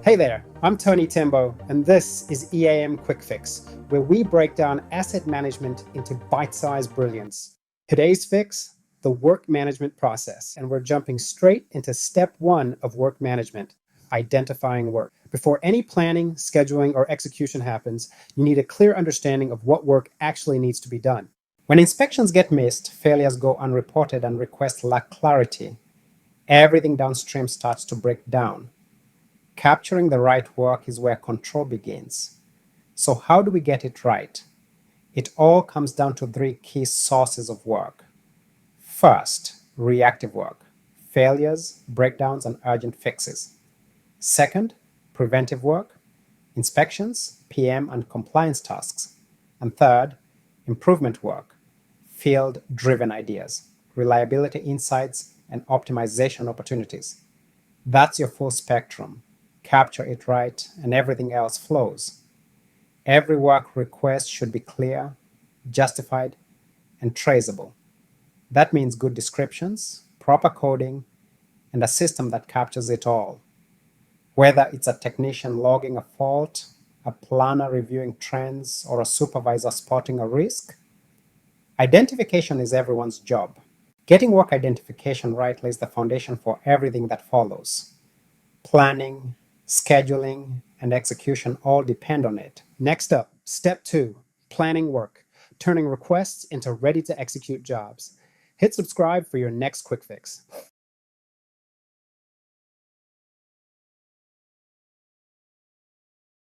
Hey there, I'm Tony Timbo, and this is EAM QuickFix, where we break down asset management into bite-sized brilliance. Today's fix, the work management process, and we're jumping straight into step one of work management, identifying work. Before any planning, scheduling, or execution happens, you need a clear understanding of what work actually needs to be done. When inspections get missed, failures go unreported, and requests lack clarity, everything downstream starts to break down. Capturing the right work is where control begins. So, how do we get it right? It all comes down to three key sources of work. First, reactive work, failures, breakdowns, and urgent fixes. Second, preventive work, inspections, PM, and compliance tasks. And third, improvement work, field driven ideas, reliability insights, and optimization opportunities. That's your full spectrum. Capture it right, and everything else flows. Every work request should be clear, justified, and traceable. That means good descriptions, proper coding, and a system that captures it all. Whether it's a technician logging a fault, a planner reviewing trends, or a supervisor spotting a risk, identification is everyone's job. Getting work identification right lays the foundation for everything that follows. Planning, scheduling, and execution all depend on it. Next up, step two, planning work, turning requests into ready to execute jobs. Hit subscribe for your next quick fix.